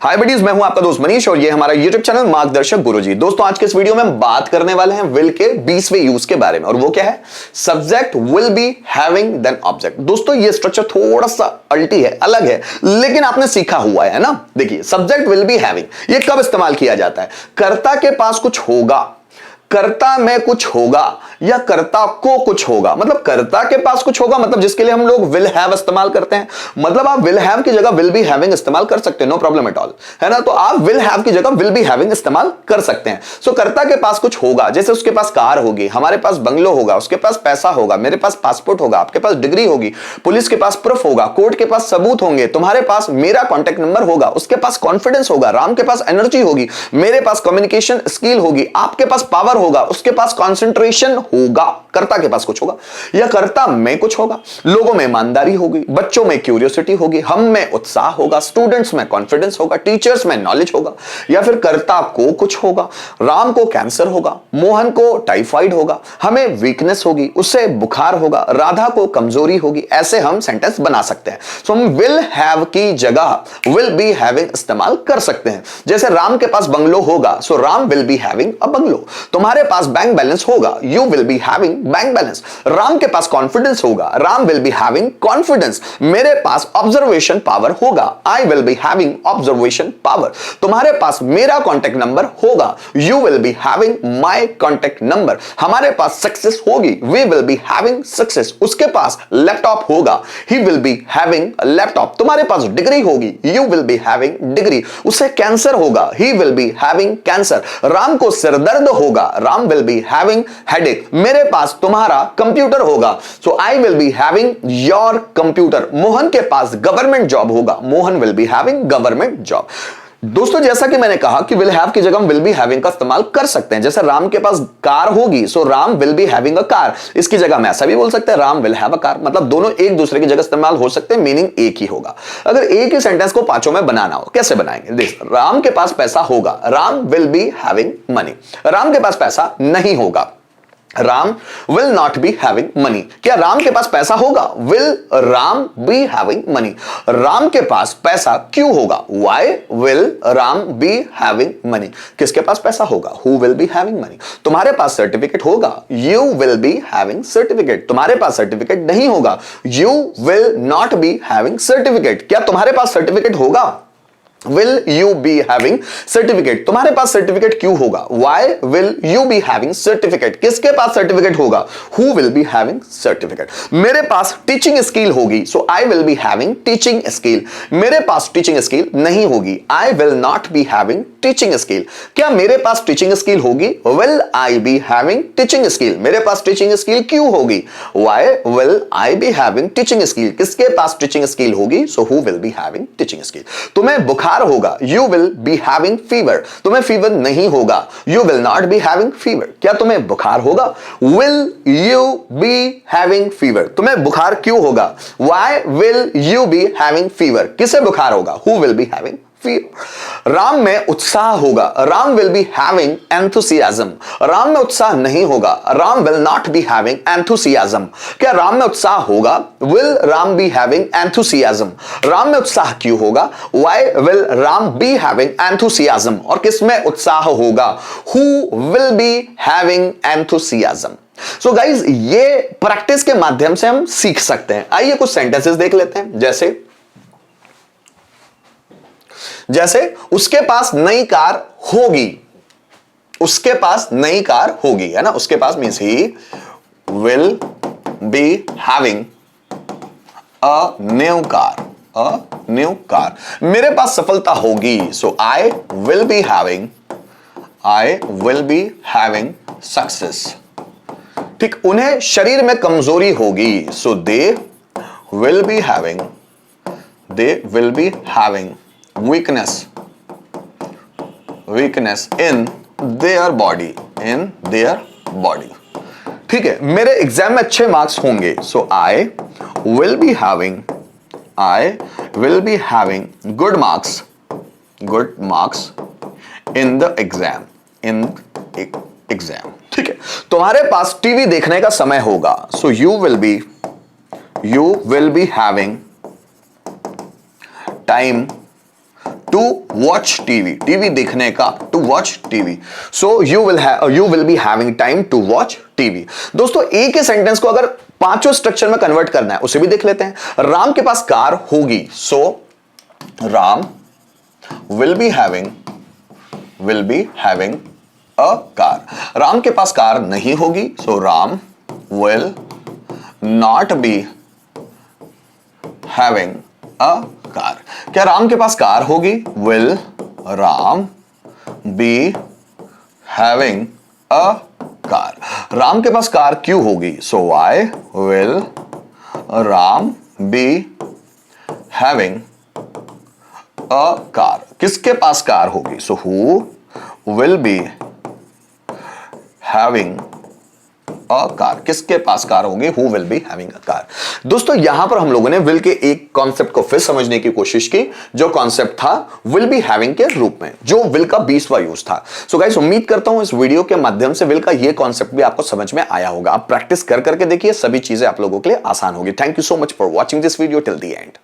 हाय buddies, मैं हूं आपका दोस्त मनीष और ये हमारा यूट्यूब चैनल मार्गदर्शक गुरुजी। दोस्तों आज के इस वीडियो में हम बात करने वाले हैं विल के 20वें यूज के बारे में, और वो क्या है? Subject will be having then object. दोस्तों ये स्ट्रक्चर थोड़ा सा अल्टी है, अलग है, लेकिन आपने सीखा हुआ है ना। देखिए, सब्जेक्ट विल बी हैविंग ये कब इस्तेमाल किया जाता है? कर्ता के पास कुछ होगा, कर्ता में कुछ होगा, या कर्ता को कुछ होगा। मतलब कर्ता के पास कुछ होगा, मतलब जिसके लिए हम लोग विल हैव इस्तेमाल करते हैं। मतलब आप विल हैव की जगह विल बी हैविंग इस्तेमाल कर सकते हैं, नो प्रॉब्लम एट ऑल, है ना। तो आप विल हैव की जगह विल बी हैविंग इस्तेमाल कर सकते हैं। सो कर्ता के पास कुछ होगा, जैसे उसके पास कार होगी, हमारे पास बंगलो होगा, उसके पास पैसा होगा, मेरे पास पासपोर्ट होगा, आपके पास डिग्री होगी, पुलिस के पास प्रूफ होगा, कोर्ट के पास सबूत होंगे, तुम्हारे पास मेरा कॉन्टैक्ट नंबर होगा, उसके पास कॉन्फिडेंस होगा, राम के पास एनर्जी होगी, मेरे पास कम्युनिकेशन स्किल होगी, आपके पास पावर होगा, उसके पास कंसंट्रेशन होगा। कर्ता के पास कुछ होगा, या कर्ता में कुछ होगा। लोगों में ईमानदारी होगी, बच्चों में क्यूरियोसिटी होगी, हम में उत्साह होगा, स्टूडेंट्स में कॉन्फिडेंस होगा, टीचर्स में नॉलेज होगा। या फिर कर्ता को कुछ होगा, राम को कैंसर होगा, मोहन को टाइफाइड होगा, हमें वीकनेस होगी, उसे बुखार होगा, राधा को कमजोरी होगी। ऐसे हम सेंटेंस बना सकते हैं। सो हम विल हैव की जगह विल बी हैविंग इस्तेमाल कर सकते हैं। जैसे राम के पास बंगलो होगा, so Ram will be having a bungalow. तुम्हारे पास बैंक बैलेंस होगा, you will be having bank balance. Ram के पास कॉन्फिडेंस होगा, Ram will be having confidence. मेरे पास ऑब्जर्वेशन पावर होगा, I will be having observation power. तुम्हारे पास मेरा कॉन्टैक्ट नंबर होगा, you will be having my contact number. हमारे पास सक्सेस होगी, we will be having success. उसके पास लैपटॉप होगा, he will be having laptop. तुम्हारे पास डिग्री होगी, you will be having degree. उसे कैंसर होगा, he will be having cancer. Ram को सिरदर्द होगा, Ram will be having headache. मेरे पास तुम्हारा कंप्यूटर होगा, so I will be having your computer. Mohan के पास गवर्नमेंट जॉब होगा, Mohan will be having government job. दोस्तों जैसा कि मैंने कहा कि विल हैव की जगह हम विल बी हैविंग का इस्तेमाल कर सकते हैं। जैसे राम के पास कार होगी, so Ram will be having a car. इसकी जगह हम ऐसा भी बोल सकते हैं, Ram will have a car. मतलब दोनों एक दूसरे की जगह इस्तेमाल हो सकते हैं, मीनिंग एक ही होगा। अगर एक ही सेंटेंस को पांचों में बनाना हो, कैसे बनाएंगे? देख, राम के पास पैसा होगा, Ram will be having money. Ram के पास पैसा नहीं होगा, Ram will not be having money. क्या राम के पास पैसा होगा? Will Ram be having money. Ram के पास पैसा क्यों होगा? Why will Ram be having money. किसके पास पैसा होगा? Who will be having money. तुम्हारे पास सर्टिफिकेट होगा, you will be having certificate. तुम्हारे पास सर्टिफिकेट नहीं होगा, you will not be having certificate. क्या तुम्हारे पास सर्टिफिकेट होगा? Will you be having certificate? तुम्हारे पास सर्टिफिकेट क्यों होगा? Why will you be having certificate? किसके पास सर्टिफिकेट होगा? Who will be having certificate? मेरे पास टीचिंग स्किल होगी, so I will be having teaching skill. मेरे पास टीचिंग स्किल नहीं होगी, I will not be having teaching skill. क्या मेरे पास टीचिंग स्किल होगी? Will I be having teaching skill. मेरे पास teaching skill क्यों होगी? Why will I be having teaching skill. किसके पास टीचिंग स्किल होगी? So who will be having teaching skill. तुम्हें बुखार होगा, you will be having fever. तुम्हें फीवर नहीं होगा, you will not be having fever. क्या तुम्हें बुखार होगा? Will you be having fever. तुम्हें बुखार क्यों होगा? Why will you be having fever. किसे बुखार होगा? Who will be having fever. Ram में उत्साह होगा, Ram will be having enthusiasm. Ram में उत्साह नहीं होगा, Ram will not be having enthusiasm. क्या राम में उत्साह होगा? Will Ram be having enthusiasm. Ram में उत्साह क्यों होगा? Why will Ram be having enthusiasm. और किसमें उत्साह होगा? Who will be having enthusiasm. So guys, ये प्रैक्टिस के माध्यम से हम सीख सकते हैं। आइए कुछ सेंटेंसेस देख लेते हैं। जैसे उसके पास नई कार होगी, उसके पास नई कार होगी, है ना। उसके पास means he will be having a new car, a new car. मेरे पास सफलता होगी, so I will be having success. ठीक, उन्हें शरीर में कमजोरी होगी, so they will be having weakness in their body, ठीक है। मेरे एग्जाम में अच्छे मार्क्स होंगे, so I will be having good marks in the exam, ठीक है। तुम्हारे पास टीवी देखने का समय होगा, so you will be having to watch TV, TV देखने का, to watch TV. So you will be having time to watch TV. दोस्तों एक ही सेंटेंस को अगर पांचों स्ट्रक्चर में कन्वर्ट करना है उसे भी देख लेते हैं। राम के पास कार होगी, so Ram will be having a car. Ram के पास कार नहीं होगी, so Ram will not be having a car. क्या राम के पास कार होगी? Will Ram be having a car. Ram के पास कार क्यों होगी? So why will Ram be having a car. किसके पास कार होगी? So who will be having a car. किसके पास कार होगी? Who will be having a car. दोस्तों यहां पर हम लोगों ने विल के एक कॉन्सेप्ट को फिर समझने की कोशिश की, जो कॉन्सेप्ट था विल बी हैविंग के रूप में, जो विल का 20वां यूज था। सो गाइस उम्मीद करता हूं इस वीडियो के माध्यम से विल का ये कॉन्सेप्ट भी आपको समझ में आया होगा। आप प्रैक्टिस कर करके देखिए, सभी चीजें आप लोगों के लिए आसान होगी। Thank you so much for watching this video till the end.